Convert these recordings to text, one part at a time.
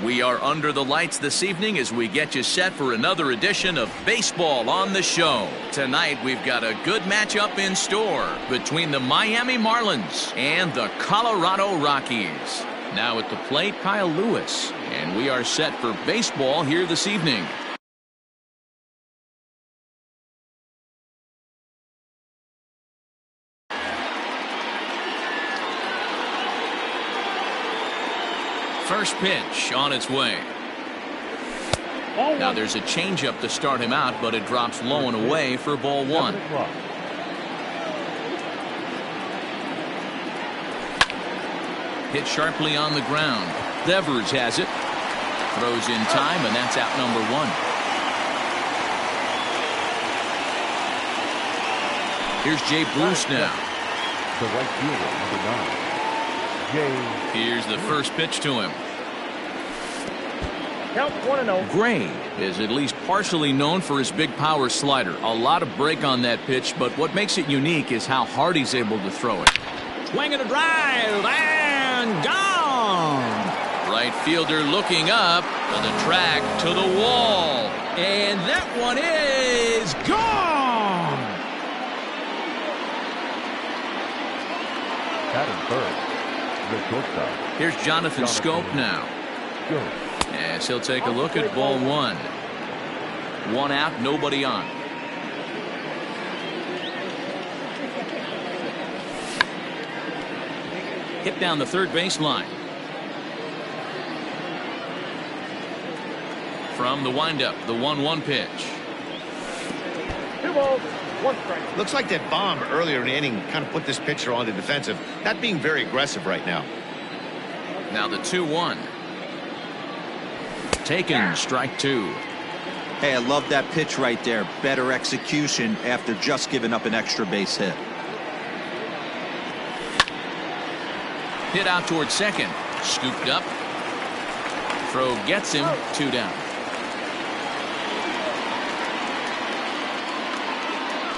We are under the lights this evening as we get you set for another edition of Baseball on the Show. Tonight, we've got a good matchup in store between the Miami Marlins and the Colorado Rockies. Now at the plate, Kyle Lewis, and we are set for baseball here this evening. First pitch on its way. Now there's a changeup to start him out, but it drops low and away for ball one. Hit sharply on the ground. Devers has it. Throws in time, and that's out number one. Here's Jay Bruce now. The right fielder, number 9. Here's the first pitch to him. Count 1-0. Gray is at least partially known for his big power slider. A lot of break on that pitch, but what makes it unique is how hard he's able to throw it. Swing and a drive, and gone! Right fielder looking up to the track, to the wall. And that one is gone! Batting third. Here's Jonathan Scope now. As he'll take a look at ball one. One out, nobody on. Hit down the third baseline. From the windup, the 1-1 pitch. 2 balls, 1 strike. Looks like that bomb earlier in the inning kind of put this pitcher on the defensive. Not being very aggressive right now. Now the 2-1. Taken, strike two. Hey, I love that pitch right there. Better execution after just giving up an extra base hit. Hit out towards second. Scooped up. Throw gets him. 2 down.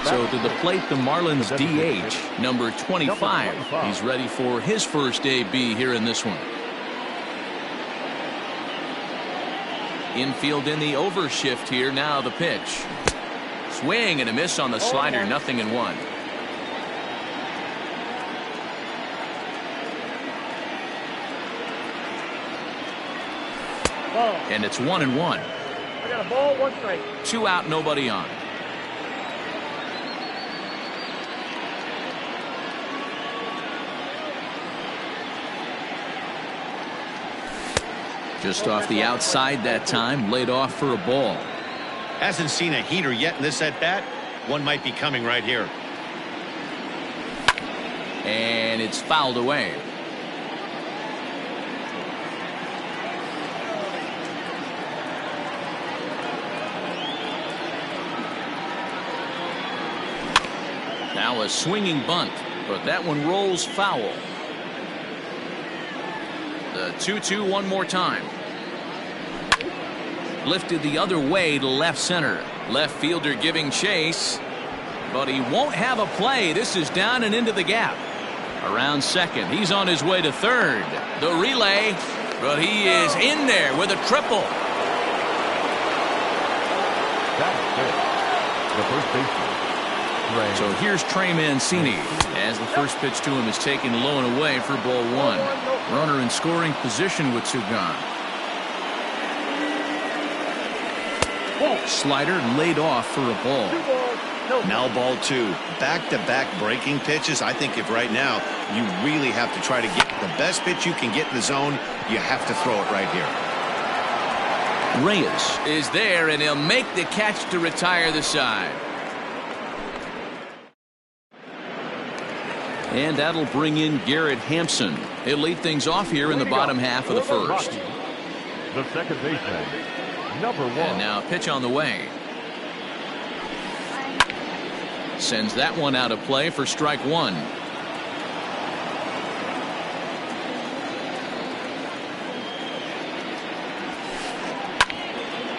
So to the plate, the Marlins DH, number 25. He's ready for his first AB here in this one. Infield in the overshift here. Now the pitch. Swing and a miss on the slider. 0-1. And it's 1-1. I got a ball, 1 strike. 2 out, nobody on. Just off the outside that time, laid off for a ball. Hasn't seen a heater yet in this at-bat. One might be coming right here. And it's fouled away. Now a swinging bunt, but that one rolls foul. The 2-2 one more time. Lifted the other way to left center. Left fielder giving chase, but he won't have a play. This is down and into the gap. Around second. He's on his way to third. The relay, but he is in there with a triple. That's it. The first baseman. So here's Trey Mancini as the first pitch to him is taken low and away for ball one. Runner in scoring position with 2 gone. Slider laid off for a ball. 2 balls, no. Now ball 2. Back-to-back breaking pitches. I think if right now you really have to try to get the best pitch you can get in the zone, you have to throw it right here. Reyes is there, and he'll make the catch to retire the side. And that'll bring in Garrett Hampson. He'll lead things off here in the bottom half of the first. The second baseman, number 1. And now a pitch on the way. Sends that one out of play for strike 1.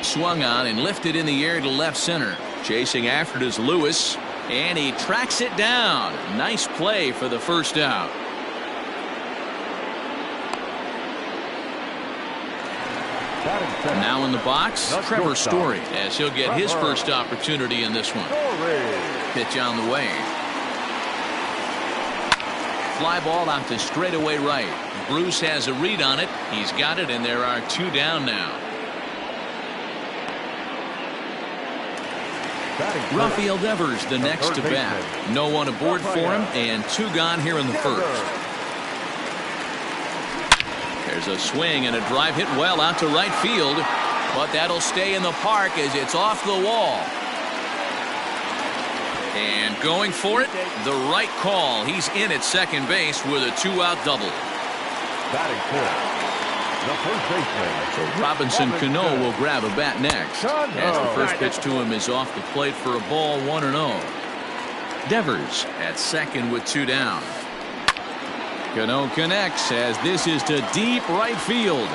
Swung on and lifted in the air to left center. Chasing after it is Lewis. And he tracks it down. Nice play for the first out. Now in the box, Trevor Story, as he'll get his first opportunity in this one. Pitch on the way. Fly ball out to straightaway right. Bruce has a read on it. He's got it, and there are 2 down now. Rafael Devers, the next to bat. No one aboard for him, and 2 gone here in the first. There's a swing and a drive hit well out to right field, but that'll stay in the park as it's off the wall. And going for it, the right call. He's in at second base with a 2-out double. Batting fourth, the first baseman. So Robinson Cano will grab a bat next, as the first pitch to him is off the plate for a ball, 1-0. Devers at second with 2 down. Cano connects as this is to deep right field.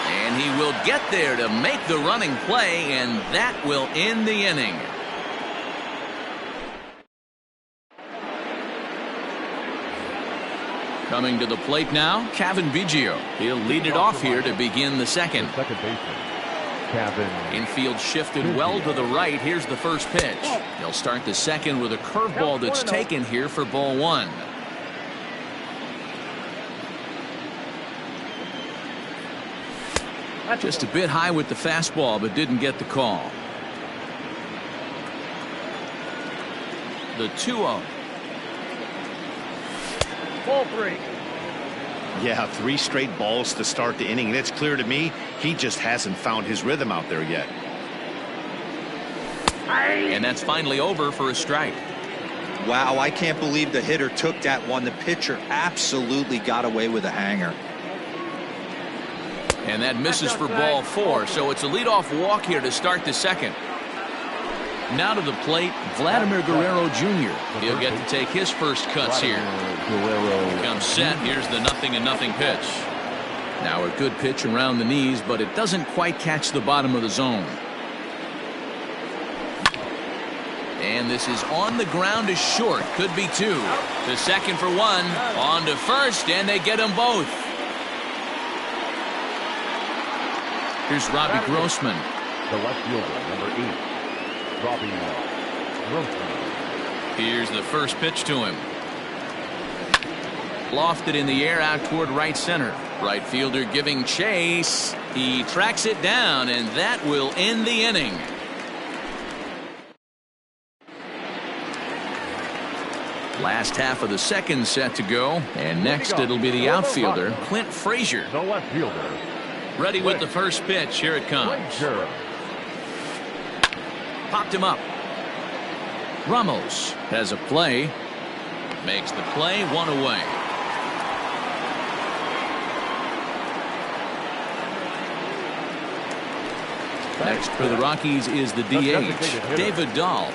And he will get there to make the running play, and that will end the inning. Coming to the plate now, Kevin Biggio. He'll lead it off here to begin the second. Second baseman, Kevin. Infield shifted well to the right. Here's the first pitch. He'll start the second with a curveball that's taken here for ball 1. Just a bit high with the fastball, but didn't get the call. The 2-0. Ball 3. Yeah, 3 straight balls to start the inning, and it's clear to me he just hasn't found his rhythm out there yet. And that's finally over for a strike. Wow, I can't believe the hitter took that one. The pitcher absolutely got away with a hanger. And that misses for ball 4, so it's a leadoff walk here to start the second. Now to the plate, Vladimir Guerrero Jr. He'll get to take his first cuts here. Comes set. Here's the 0-0 pitch. Now a good pitch around the knees, but it doesn't quite catch the bottom of the zone. And this is on the ground to short. Could be 2. To second for 1. On to first, and they get them both. Here's Robbie Grossman. The left fielder, number 8, Robbie Grossman. Here's the first pitch to him. Lofted in the air out toward right center. Right fielder giving chase. He tracks it down, and that will end the inning. Last half of the second set to go, and next it'll be the outfielder, Clint Frazier. The left fielder. Ready with the first pitch. Here it comes. Popped him up. Ramos has a play. Makes the play, 1 away. Next for the Rockies is the DH, David Dahl.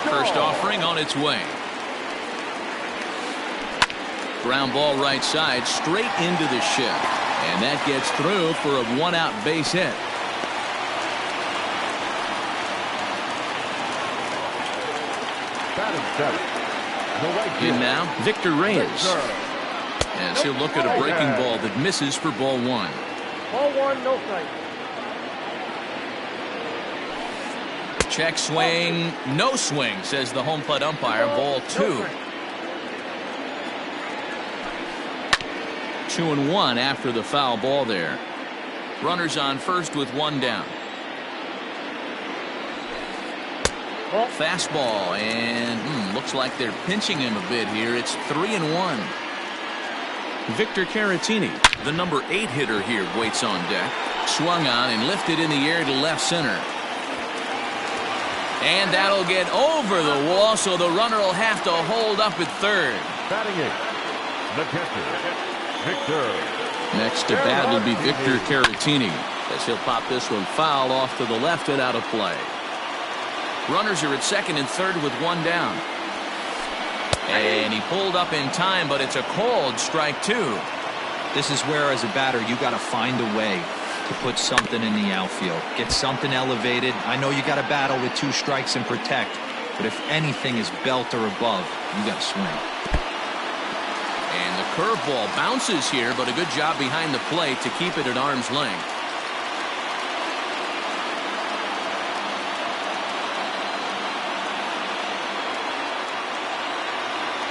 First offering on its way. Ground ball right side, straight into the shift. And that gets through for a 1-out base hit. In now, Victor Reyes. As he'll look at a breaking ball that misses for ball 1. Ball 1, no strike. Check swing, no swing, says the home plate umpire. Ball 2. 2-1 after the foul ball there. Runners on first with 1 down. Fastball, and looks like they're pinching him a bit here. It's 3-1. Victor Caratini, the number 8 hitter here, waits on deck. Swung on and lifted in the air to left center. And that'll get over the wall, so the runner will have to hold up at third. Batting 8, the catcher, Victor. Next to bat will be Victor Caratini, as he'll pop this one foul off to the left and out of play. Runners are at second and third with 1 down. And he pulled up in time, but it's a called strike 2. This is where, as a batter, you got to find a way to put something in the outfield. Get something elevated. I know you got to battle with 2 strikes and protect, but if anything is belt or above, you got to swing. And the Curveball bounces here, but a good job behind the plate to keep it at arm's length.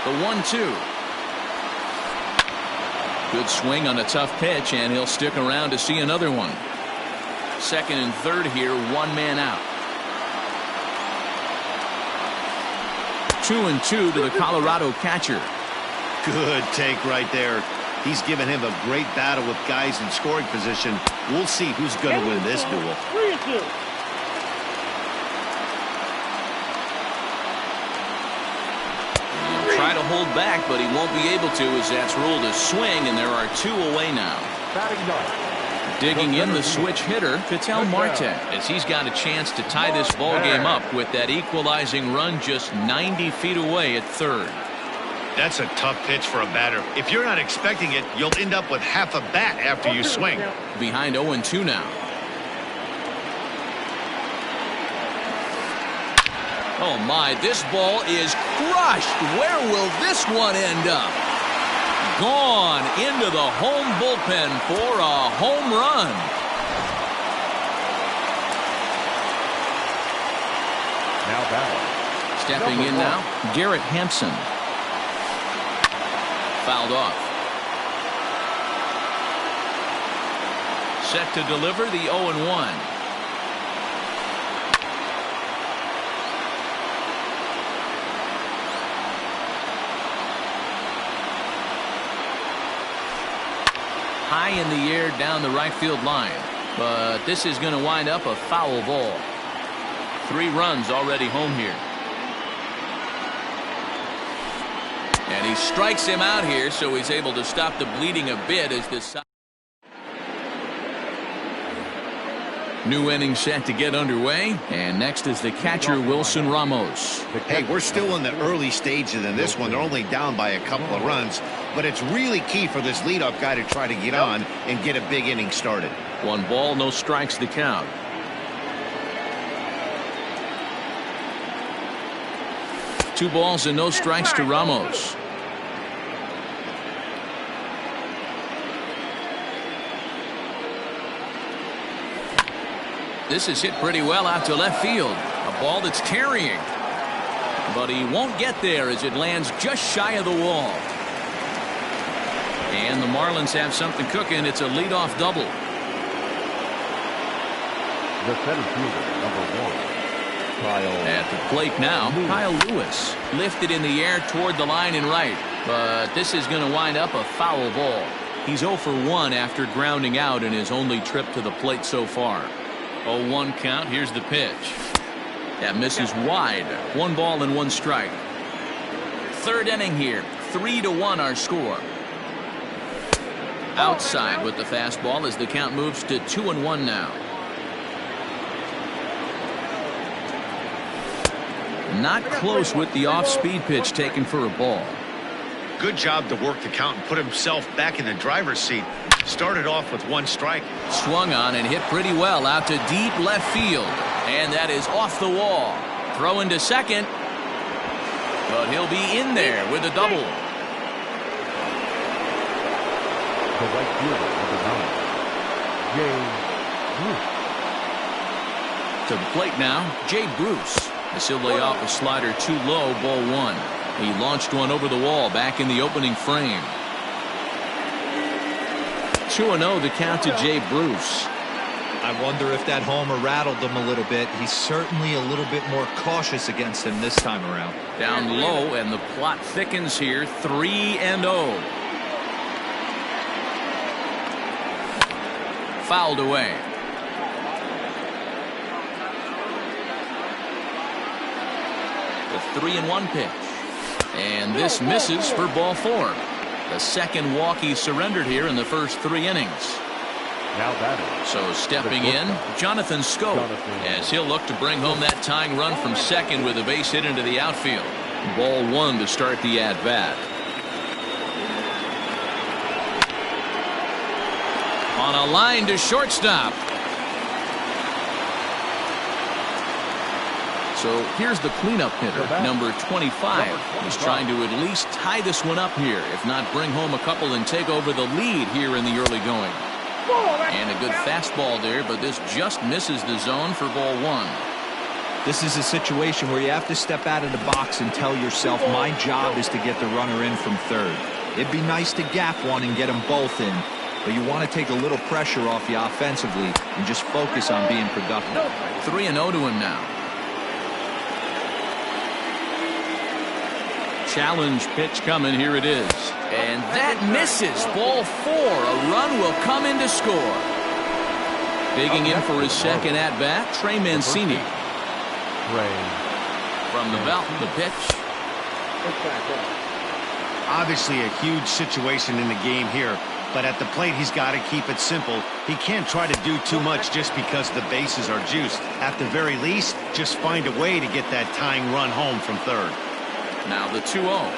The 1-2. Good swing on a tough pitch, and he'll stick around to see another one. Second and third here, one man out. 2-2 to the Colorado catcher. Good take right there. He's given him a great battle with guys in scoring position. We'll see who's going to win this duel. 3-2. Try to hold back, but he won't be able to as that's ruled a swing, and there are two away now. Batting ninth. Digging in the switch hitter, Ketel Marte, as he's got a chance to tie this ball game up with that equalizing run just 90 feet away at third. That's a tough pitch for a batter. If you're not expecting it, you'll end up with half a bat after you swing. Behind 0-2 now. Oh my, this ball is crushed. Where will this one end up? Gone into the home bullpen for a home run. Now batting. Stepping in now, Garrett Hampson. Fouled off. Set to deliver the 0-1. High in the air down the right field line, but this is going to wind up a foul ball. 3 runs already home here. And he strikes him out here, so he's able to stop the bleeding a bit as this new inning set to get underway. And next is the catcher, Wilson Ramos. Hey, we're still in the early stages in this one. They're only down by a couple of runs, but it's really key for this leadoff guy to try to get on and get a big inning started. 1 ball, no strikes the count. Two balls and no strikes to Ramos. This is hit pretty well out to left field. A ball that's carrying. But he won't get there as it lands just shy of the wall. And the Marlins have something cooking. It's a leadoff double. The center fielder, number 1. Kyle. At the plate now, Kyle Lewis. Lifted in the air toward the line and right. But this is going to wind up a foul ball. He's 0 for 1 after grounding out in his only trip to the plate so far. 0-1 count. Here's the pitch. That misses wide. 1 ball and 1 strike. Third inning here. 3-1 our score. Outside with the fastball as the count moves to 2-1 now. Not close with the off-speed pitch taken for a ball. Good job to work the count and put himself back in the driver's seat. Started off with 1 strike. Swung on and hit pretty well out to deep left field. And that is off the wall. Throw into second. But he'll be in there with a double. The right fielder, number 9. Jay Bruce. To the plate now, Jay Bruce. As he'll lay off a slider too low, ball 1. He launched one over the wall back in the opening frame. 2-0 the count to Jay Bruce. I wonder if that homer rattled him a little bit. He's certainly a little bit more cautious against him this time around. Down low, and the plot thickens here. 3-0. Fouled away. The 3-1 pitch. And this misses for ball 4. The second walk he surrendered here in the first 3 innings. Now batting. So stepping in, Jonathan Scope, as he'll look to bring home that tying run from second with a base hit into the outfield. Ball 1 to start the at-bat. On a line to shortstop. So here's the cleanup hitter, number 25. He's trying to at least tie this one up here, if not bring home a couple and take over the lead here in the early going. And a good fastball there, but this just misses the zone for ball one. This is a situation where you have to step out of the box and tell yourself, my job is to get the runner in from third. It'd be nice to gap one and get them both in, but you want to take a little pressure off you offensively and just focus on being productive. 3-0 to him now. Challenge pitch coming. Here it is. And that misses. Ball four. A run will come in to score. Digging in for his second at-bat, Trey Mancini. From the belt, the pitch. Obviously a huge situation in the game here, but at the plate he's got to keep it simple. He can't try to do too much just because the bases are juiced. At the very least, just find a way to get that tying run home from third. Now the 2-0. Oh,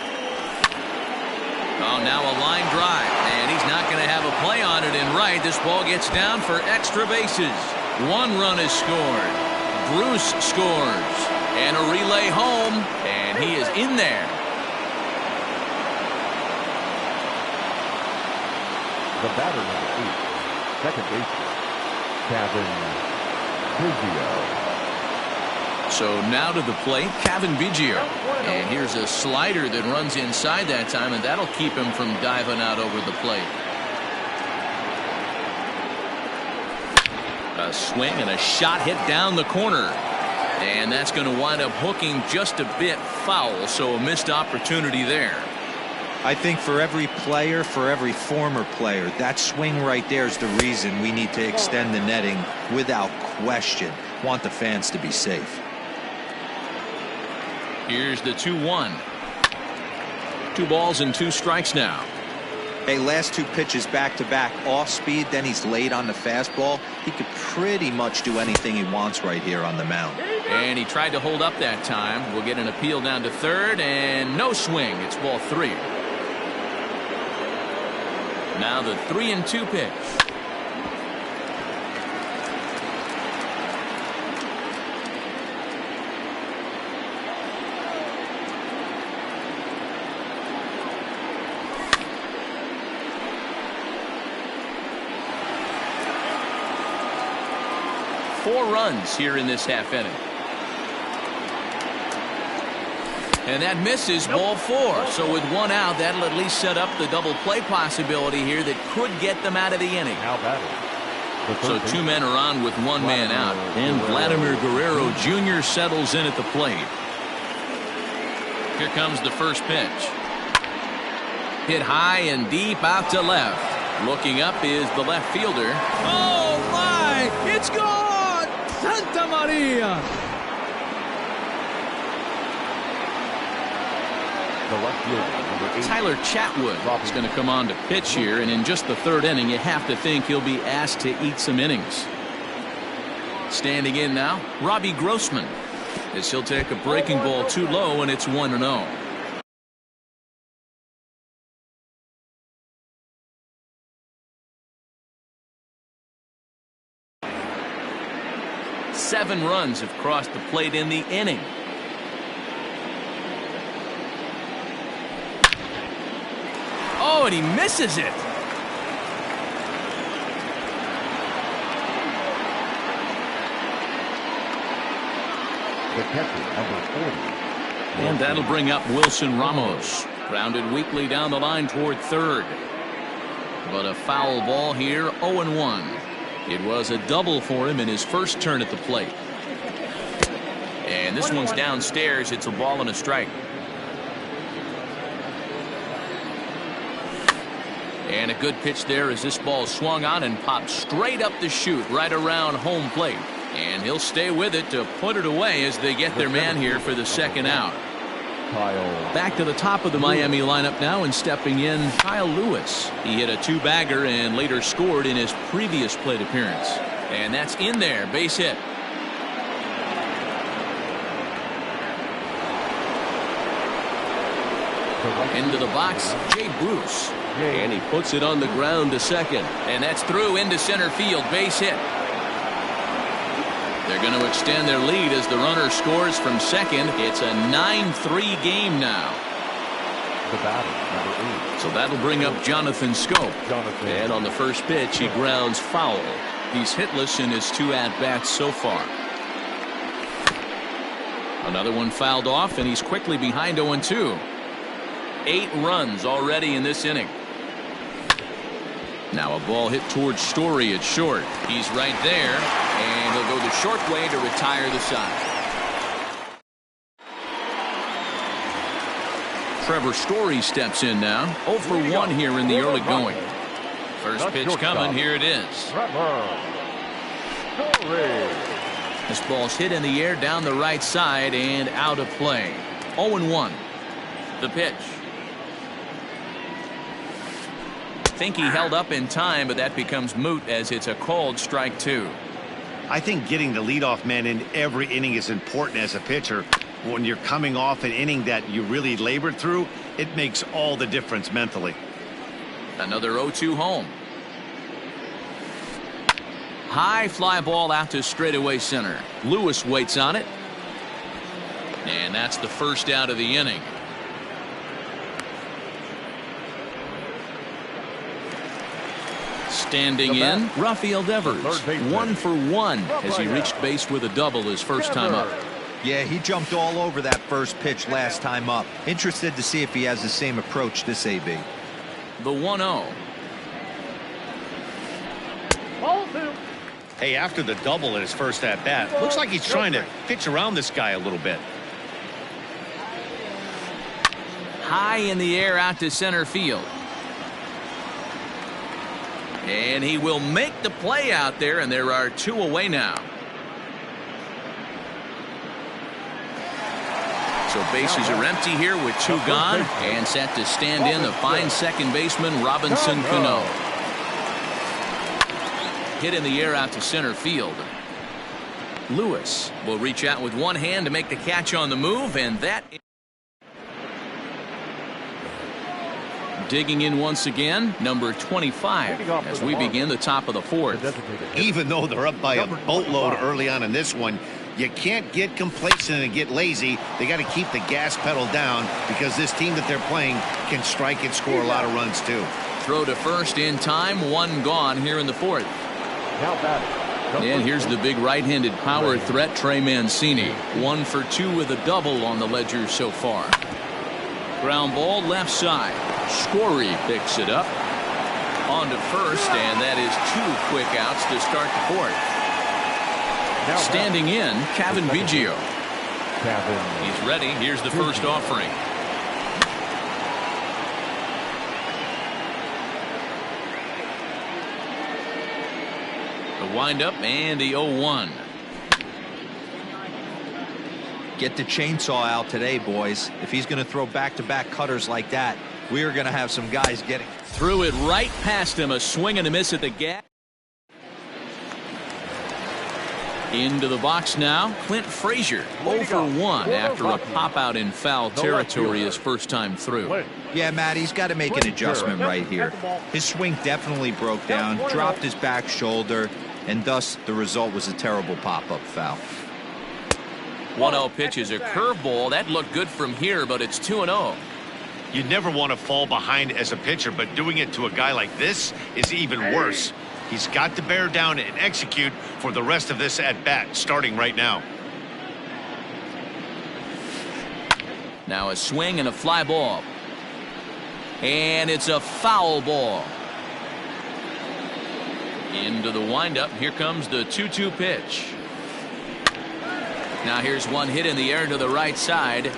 now a line drive, and he's not going to have a play on it in right. This ball gets down for extra bases. One run is scored. Bruce scores, and a relay home, and he is in there. The batter, number 8, second baseman, Kevin Biggio. So now to the plate, Kevin Biggio. And here's a slider that runs inside that time, and that'll keep him from diving out over the plate. A swing and a shot hit down the corner. And that's going to wind up hooking just a bit foul, so a missed opportunity there. I think for every player, for every former player, that swing right there is the reason we need to extend the netting without question. Want the fans to be safe. Here's the 2-1. 2 balls and 2 strikes now. Hey, last 2 pitches back-to-back off speed, then he's late on the fastball. He could pretty much do anything he wants right here on the mound. And he tried to hold up that time. We'll get an appeal down to third, and no swing. It's ball 3. Now the 3-2 pitch. Four runs here in this half inning. And that misses. Ball 4. So with 1 out, that'll at least set up the double play possibility here that could get them out of the inning. So 2 men are on with 1 man out. And Vladimir Guerrero Jr. settles in at the plate. Here comes the first pitch. Hit high and deep out to left. Looking up is the left fielder. Oh, my! It's gone! Santa Maria! Tyler Chatwood is going to come on to pitch here, and in just the 3rd inning, you have to think he'll be asked to eat some innings. Standing in now, Robbie Grossman, as he'll take a breaking ball too low, and it's 1-0. Seven runs have crossed the plate in the inning. Oh, and he misses it. The catcher, number 40. And that'll bring up Wilson Ramos. Grounded weakly down the line toward third. But a foul ball here, 0-1. It was a double for him in his first turn at the plate. And this one's downstairs. It's a ball and a strike. And a good pitch there as this ball swung on and popped straight up the chute right around home plate. And he'll stay with it to put it away as they get their man here for the second out. Back to the top of the Miami lineup now, and stepping in, Kyle Lewis. He hit a 2-bagger and later scored in his previous plate appearance. And that's in there, base hit. Into the box, Jay Bruce. And he puts it on the ground to second. And that's through into center field, base hit. They're going to extend their lead as the runner scores from second. It's a 9-3 game now. The batter, number 8. So that'll bring up Jonathan Scope. And on the first pitch, he grounds foul. He's hitless in his 2 at-bats so far. Another one fouled off, and he's quickly behind 0-2. 8 runs already in this inning. Now a ball hit towards Story at short. He's right there, and he'll go the short way to retire the side. Trevor Story steps in now. 0 for 1 here in the early going. First pitch coming. Here it is. This ball's hit in the air down the right side and out of play. 0-1. The pitch. Think he held up in time, but that becomes moot as it's a called strike 2. I think getting the leadoff man in every inning is important as a pitcher. When you're coming off an inning that you really labored through, it makes all the difference mentally. Another 0-2 home. High fly ball out to straightaway center. Lewis waits on it. And that's the first out of the inning. Standing in, Rafael Devers. 1 for 1 as he reached base with a double his first time up. Yeah, he jumped all over that first pitch last time up. Interested to see if he has the same approach this AB. The 1-0. Hey, after the double in his first at bat, looks like he's trying to pitch around this guy a little bit. High in the air out to center field. And he will make the play out there, and there are 2 away now. So bases are empty here with 2 gone, and set to stand in the fine second baseman Robinson Cano. Hit in the air out to center field. Lewis will reach out with one hand to make the catch on the move, and that digging in once again, number 25, as we begin the top of the 4th. Even though they're up by a boatload early on in this one, you can't get complacent and get lazy. They got to keep the gas pedal down because this team that they're playing can strike and score a lot of runs too. Throw to first in time, 1 gone here in the 4th. And here's the big right-handed power threat, Trey Mancini. 1 for 2 with a double on the ledger so far. Ground ball left side. Scory picks it up. On to first, and that is 2 quick outs to start the 4th. Standing in, Kevin Biggio. He's ready. Here's the first offering. The windup and the 0-1. Get the chainsaw out today, boys. If he's going to throw back-to-back cutters like that, we are going to have some guys getting. Threw it right past him. A swing and a miss at the gap. Into the box now, Clint Frazier. 0 for 1 after a pop-out in foul territory his first time through. Yeah, Matt, he's got to make an adjustment right here. His swing definitely broke down, dropped his back shoulder, and thus the result was a terrible pop-up foul. 1-0 pitch is a curveball. That looked good from here, but it's 2-0. You never want to fall behind as a pitcher, but doing it to a guy like this is even worse. He's got to bear down and execute for the rest of this at-bat, starting right now. Now a swing and a fly ball. And it's a foul ball. Into the windup. Here comes the 2-2 pitch. Now here's one hit in the air to the right side.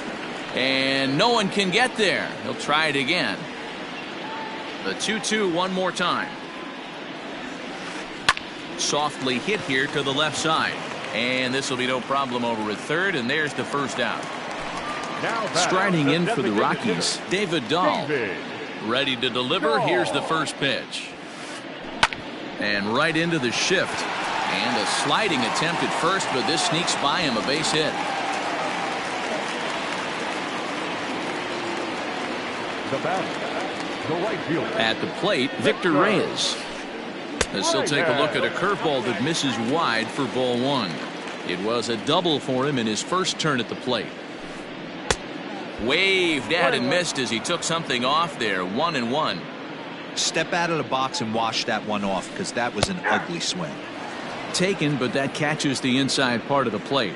And no one can get there. He'll try it again. The 2-2 one more time. Softly hit here to the left side. And this will be no problem over at third. And there's the first out. Striding in for the Rockies, David Dahl. Ready to deliver. Here's the first pitch. And right into the shift. And a sliding attempt at first, but this sneaks by him, a base hit. At the plate, Victor Reyes. As he'll take a look at a curveball that misses wide for ball 1. It was a double for him in his first turn at the plate. Waved at and missed as he took something off there. 1-1. Step out of the box and wash that one off, because that was an ugly swing. Taken, but that catches the inside part of the plate.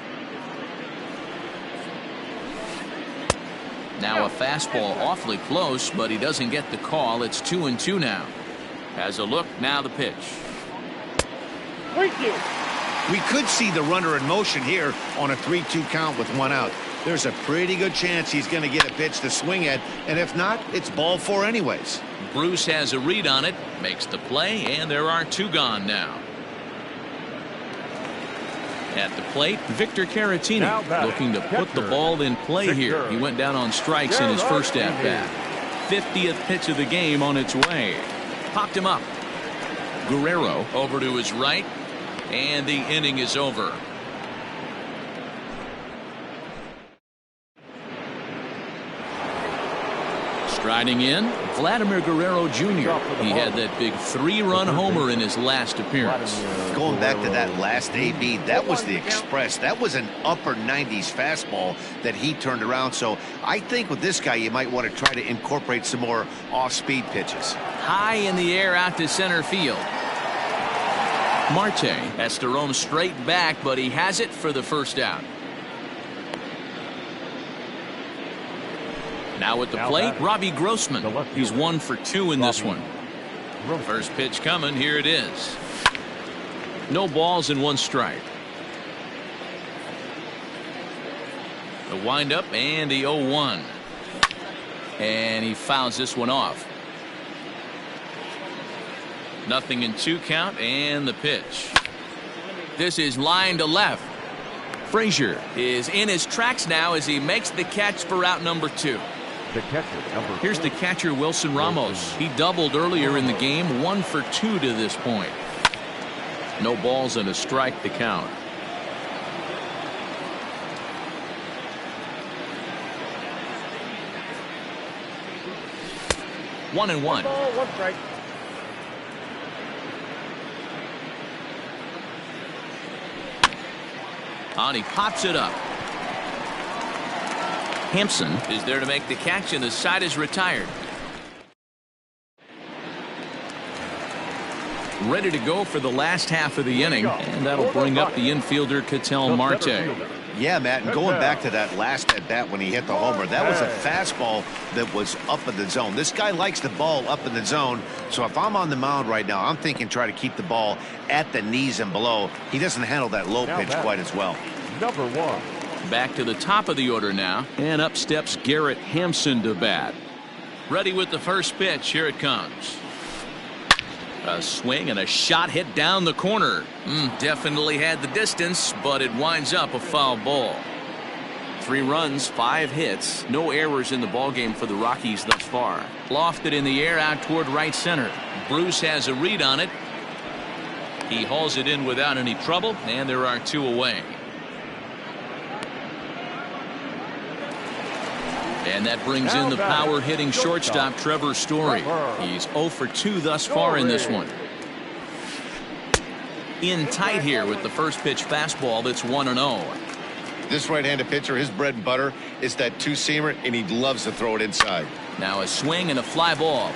Now a fastball awfully close, but he doesn't get the call. It's 2-2 now. Has a look, now the pitch. Thank you. We could see the runner in motion here on a 3-2 count with one out. There's a pretty good chance he's going to get a pitch to swing at, and if not, it's ball four anyways. Bruce has a read on it, makes the play, and there are two gone now. At the plate, Victor Caratini looking to put the ball in play here. He went down on strikes in his first at-bat. 50th pitch of the game on its way. Popped him up. Guerrero over to his right, and the inning is over. Striding in, Vladimir Guerrero Jr. He had that big 3-run homer in his last appearance. Going back to that last AB, that was the express. That was an upper 90s fastball that he turned around. So I think with this guy, you might want to try to incorporate some more off-speed pitches. High in the air out to center field. Marte has to roam straight back, but he has it for the first out. Now at the plate, Robbie Grossman. He's 1 for 2 in this one. First pitch coming. Here it is. No balls and 1 strike. The windup and the 0-1. And he fouls this one off. Nothing in 2 count, and the pitch. This is line to left. Frazier is in his tracks now as he makes the catch for out number 2. The catcher, number Here's the catcher, Wilson Ramos. He doubled earlier in the game, 1 for 2 to this point. No balls and a strike to count. One and one. Ball, 1 strike. On, he pops it up. Hampson is there to make the catch, and the side is retired. Ready to go for the last half of the inning, and that'll bring up the infielder Ketel Marte. Yeah, Matt, and going back to that last at-bat when he hit the homer, that was a fastball that was up in the zone. This guy likes the ball up in the zone, so if I'm on the mound right now, I'm thinking try to keep the ball at the knees and below. He doesn't handle that low pitch quite as well. number 1. Back to the top of the order now, and up steps Garrett Hampson to bat. Ready with the first pitch. Here it comes. A swing and a shot hit down the corner. Definitely had the distance, but it winds up a foul ball. 3 runs, 5 hits, no errors in the ballgame for the Rockies thus far. Lofted in the air out toward right center. Bruce has a read on it. He hauls it in without any trouble, and there are 2 away. And that brings in the power-hitting shortstop Trevor Story. He's 0 for 2 thus far in this one. In tight here with the first pitch fastball that's 1-0. This right-handed pitcher, his bread and butter is that 2-seamer, and he loves to throw it inside. Now a swing and a fly ball.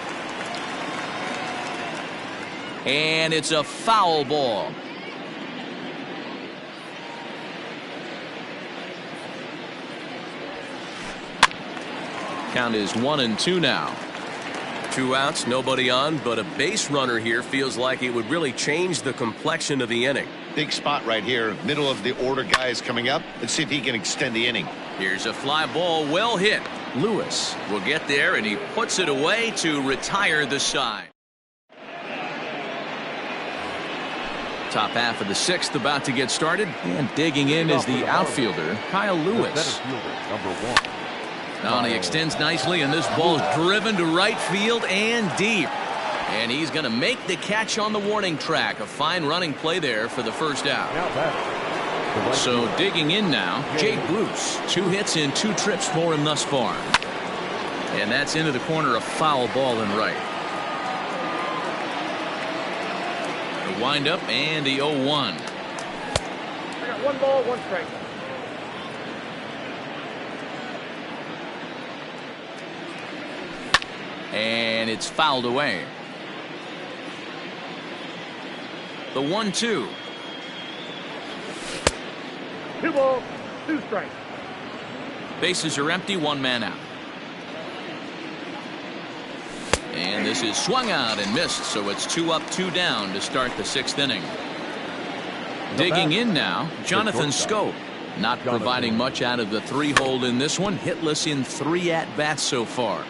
And it's a foul ball. Count is 1-2 now. 2 outs, nobody on, but a base runner here feels like it would really change the complexion of the inning. Big spot right here, middle of the order guys coming up. Let's see if he can extend the inning. Here's a fly ball, well hit. Lewis will get there, and he puts it away to retire the side. Top half of the 6th about to get started, and digging in is the outfielder, Kyle Lewis. Number 1. Now he extends nicely, and this ball is driven to right field and deep. And he's going to make the catch on the warning track. A fine running play there for the first out. So digging in now, Jake Bruce. 2 hits in 2 trips for him thus far. And that's into the corner, a foul ball and right. The windup and the 0-1. I got 1 ball, 1 strike. And it's fouled away. The 1-2. 2 balls, 2 strikes. Bases are empty, 1 man out. And this is swung out and missed, so it's 2 up, 2 down to start the 6th inning. Digging in now, Jonathan Scope. Not providing much out of the 3-hole in this one. Hitless in 3 at-bats so far.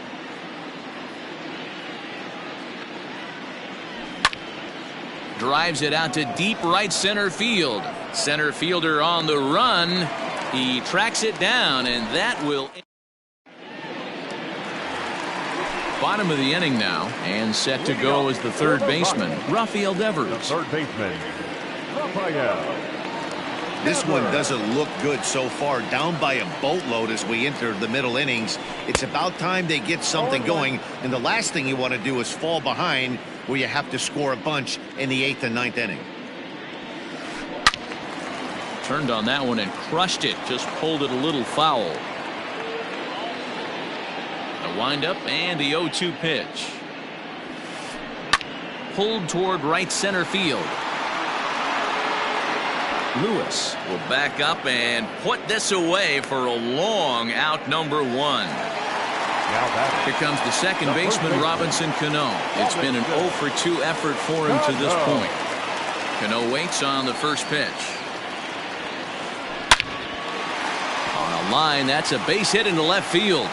Drives it out to deep right center field. Center fielder on the run. He tracks it down, and that will... Bottom of the inning now, and set to go is the 3rd baseman, Rafael Devers. The 3rd baseman, Rafael. This one doesn't look good so far, down by a boatload as we enter the middle innings. It's about time they get something going, and the last thing you want to do is fall behind where you have to score a bunch in the 8th and 9th inning. Turned on that one and crushed it, just pulled it a little foul. The windup and the 0-2 pitch. Pulled toward right center field. Lewis will back up and put this away for a long out, number 1. Here comes the 2nd baseman, Robinson Cano. It's been an 0 for 2 effort for him to this point. Cano waits on the 1st pitch. On a line, that's a base hit into left field.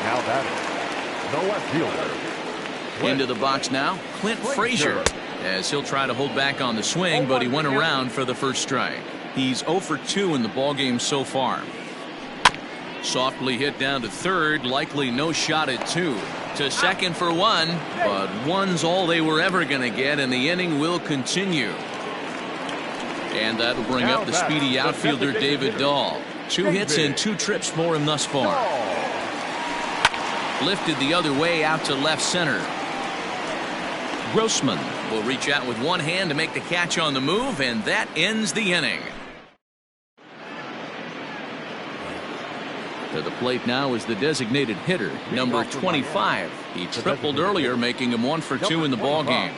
Now batting, the left fielder. Into the box now, Clint Frazier, as he'll try to hold back on the swing, but he went around for the 1st strike. He's 0 for 2 in the ballgame so far. Softly hit down to 3rd, likely no shot at 2. To 2nd for 1, but 1's all they were ever going to get, and the inning will continue. And that'll bring up the speedy outfielder David Dahl. 2 hits and 2 trips for him thus far. Lifted the other way out to left center. Grossman will reach out with one hand to make the catch on the move, and that ends the inning. To the plate now is the designated hitter, number 25. He tripled earlier, making him 1 for 2 in the ballgame.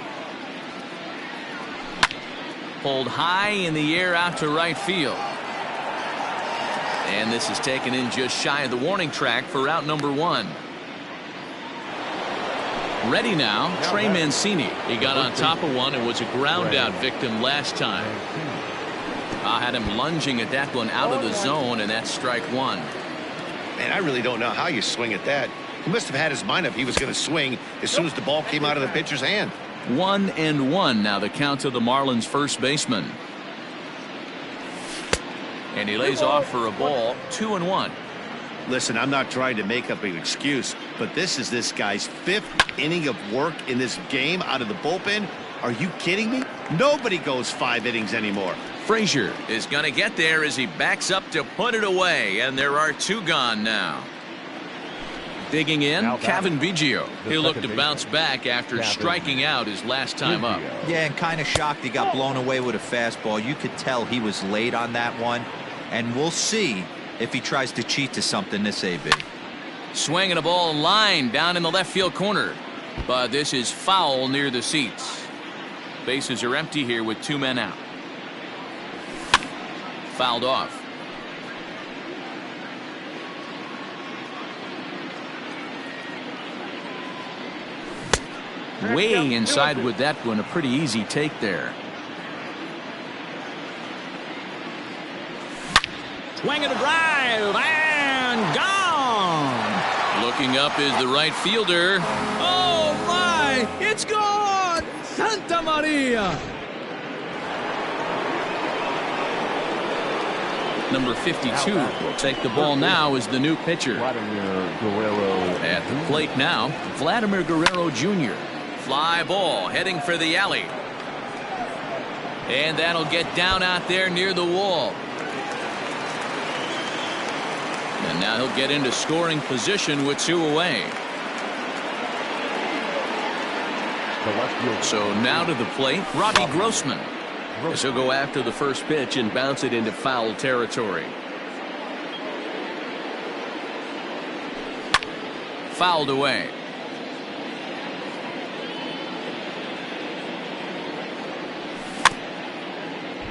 Pulled high in the air out to right field. And this is taken in just shy of the warning track for out number 1. Ready now, Trey Mancini. He got on top of one and was a ground out victim last time. I had him lunging at that one out of the zone, and that's strike 1. Man, I really don't know how you swing at that. He must have had his mind up he was going to swing as soon as the ball came out of the pitcher's hand. 1-1 now the count to the Marlins' 1st baseman. And he lays off for a ball, 2-1. Listen, I'm not trying to make up an excuse, but this is this guy's 5th inning of work in this game out of the bullpen. Are you kidding me? Nobody goes 5 innings anymore. Frazier is going to get there as he backs up to put it away, and there are 2 gone now. Digging in, Kevin Biggio. He'll look to bounce back after striking out his last time up. Yeah, and kind of shocked he got blown away with a fastball. You could tell he was late on that one, and we'll see if he tries to cheat to something this AB. Swinging a ball line down in the left field corner, but this is foul near the seats. Bases are empty here with 2 men out. Fouled off. Way inside with that one, a pretty easy take there. Swing and a drive, and gone. Looking up is the right fielder. Oh my, it's gone! Santa Maria! Number 52 will take the ball now as the new pitcher. Vladimir Guerrero. At the plate now, Vladimir Guerrero Jr. Fly ball heading for the alley. And that'll get down out there near the wall. And now he'll get into scoring position with 2 away. the left fielder. So now to the plate, Robbie Grossman. As he'll go after the first pitch and bounce it into foul territory. Fouled away.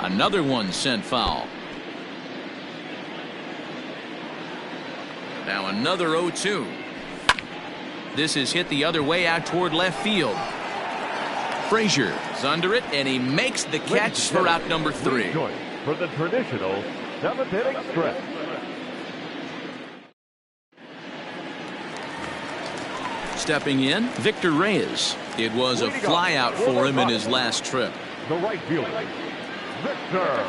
Another one sent foul. Now another 0-2. This is hit the other way out toward left field. Frazier is under it, and he makes the catch for out number 3. For the traditional 7th inning stretch. Stepping in, Victor Reyes. It was a flyout for him in his last trip. The right fielder, Victor.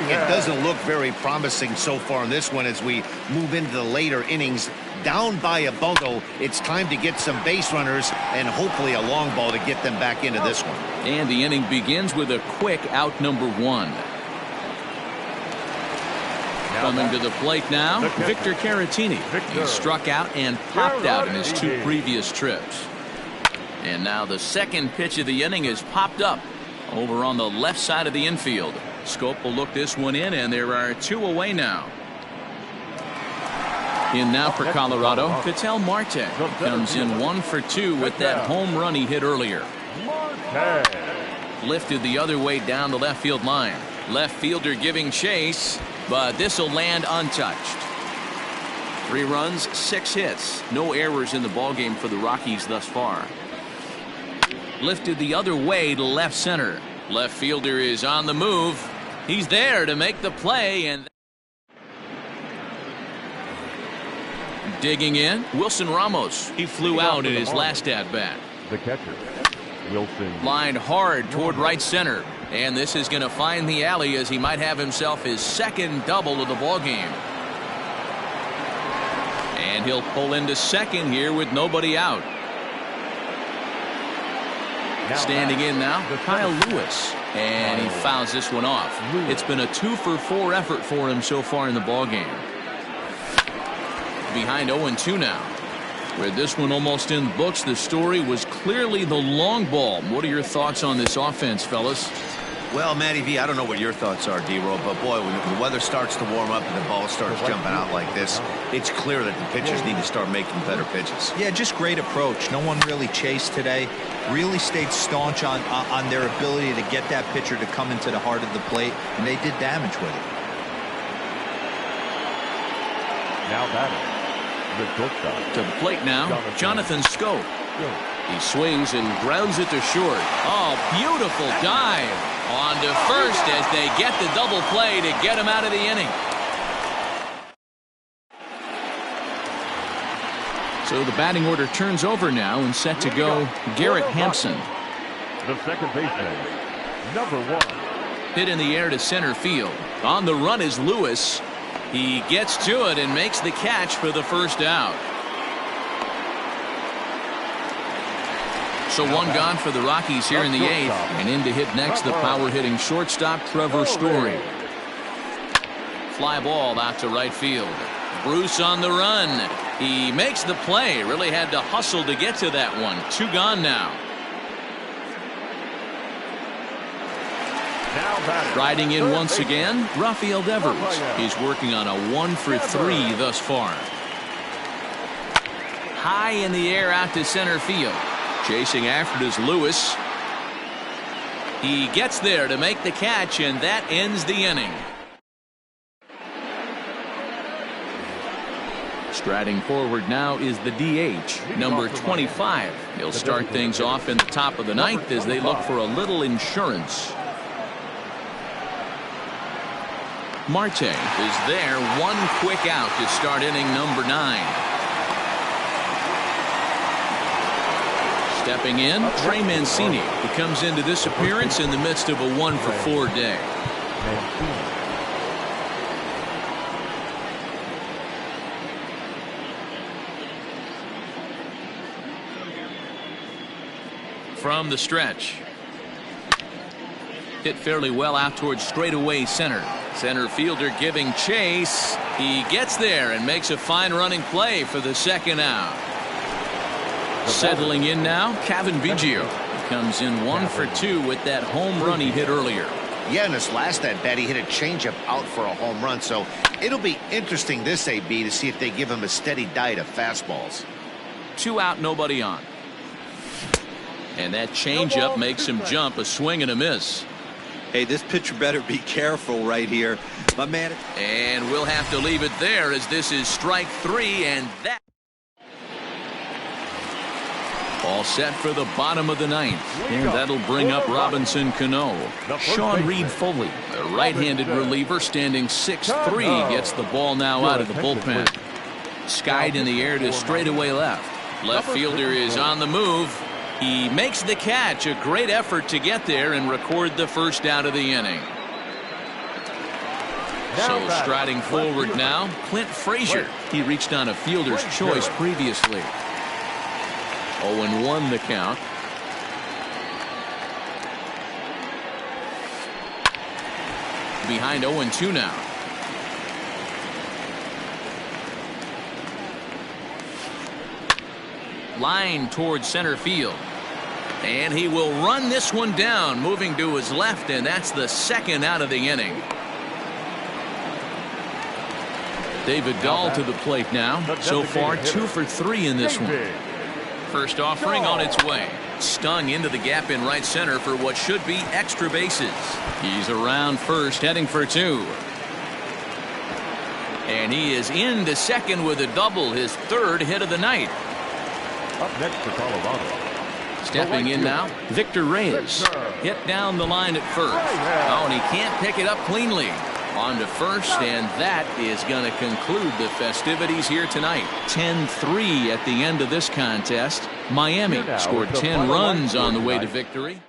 It doesn't look very promising so far in this one as we move into the later innings. Down by a bundle, it's time to get some base runners and hopefully a long ball to get them back into this one. And the inning begins with a quick out number 1. Coming to the plate now, Victor Caratini. He struck out and popped out in his 2 previous trips. And now the second pitch of the inning is popped up over on the left side of the infield. Scope will look this one in, and there are 2 away now. In now for Colorado, Ketel Marte comes in 1 for 2 with that home run he hit earlier. Lifted the other way down the left field line. Left fielder giving chase, but this will land untouched. 3 runs, 6 hits. No errors in the ballgame for the Rockies thus far. Lifted the other way to left center. Left fielder is on the move. He's there to make the play, and digging in, Wilson Ramos. He flew out in his last at-bat. The catcher, Wilson. Lined hard toward right center, and this is going to find the alley as he might have himself his second double of the ballgame. And he'll pull into second here with nobody out. Standing in now, Kyle Lewis, and he fouls this one off. It's been a 2-for-4 effort for him so far in the ballgame. Behind 0-2 now. With this one almost in the books, the story was clearly the long ball. What are your thoughts on this offense, fellas? Well, Matty V, I don't know what your thoughts are, D-Roll, but boy, when the weather starts to warm up and the ball starts jumping out like this, it's clear that the pitchers need to start making better pitches. Yeah, just great approach. No one really chased today. Really stayed staunch on their ability to get that pitcher to come into the heart of the plate, and they did damage with it. Now batting, the shortstop. To the plate now, Jonathan Scope. He swings and grounds it to short. Oh, beautiful dive. On to first as they get the double play to get him out of the inning. So the batting order turns over now and set to go Garrett Hampson. The second baseman, number 1. Hit in the air to center field. On the run is Lewis. He gets to it and makes the catch for the first out. So 1 gone for the Rockies here in the 8th. And in to hit next, the power-hitting shortstop, Trevor Story. Fly ball out to right field. Bruce on the run. He makes the play. Really had to hustle to get to that one. 2 gone now. Riding in once again, Rafael Devers. He's working on a 1 for 3 thus far. High in the air out to center field. Chasing after it is Lewis. He gets there to make the catch, and that ends the inning. Striding forward now is the DH, number 25. He'll start things off in the top of the 9th as they look for a little insurance. Marte is there, 1 quick out to start inning number 9. Stepping in, Trey Mancini, who comes into this appearance in the midst of a 1 for 4 day. From the stretch. Hit fairly well out towards straightaway center. Center fielder giving chase. He gets there and makes a fine running play for the second out. Settling in now, Kevin Biggio. Comes in 1 for 2 with that home run he hit earlier. Yeah, in his last at bat, he hit a changeup out for a home run. So it'll be interesting this AB to see if they give him a steady diet of fastballs. 2 out, nobody on. And that changeup makes him jump, a swing and a miss. Hey, this pitcher better be careful right here. My man. And we'll have to leave it there as this is strike 3, and that. All set for the bottom of the 9th. And that'll bring up Robinson Cano. Sean Reed Foley, the right-handed reliever, standing 6'3", gets the ball now out of the bullpen. Skied in the air to straightaway left. Left fielder is on the move. He makes the catch. A great effort to get there and record the first out of the inning. So striding forward now, Clint Frazier. He reached on a fielder's choice previously. 0-1 the count. Behind 0-2 now. Line towards center field. And he will run this one down, moving to his left, and that's the second out of the inning. David Dahl to the plate now. So far 2 for 3 in this one. First offering on its way. Stung into the gap in right center for what should be extra bases. He's around first, heading for 2. And he is into second with a double, his 3rd hit of the night. Up next for Colorado. Stepping in now, Victor Reyes. Hit down the line at first. Oh, and he can't pick it up cleanly. On to first, and that is going to conclude the festivities here tonight. 10-3 at the end of this contest. Miami scored 10 runs on the way to victory.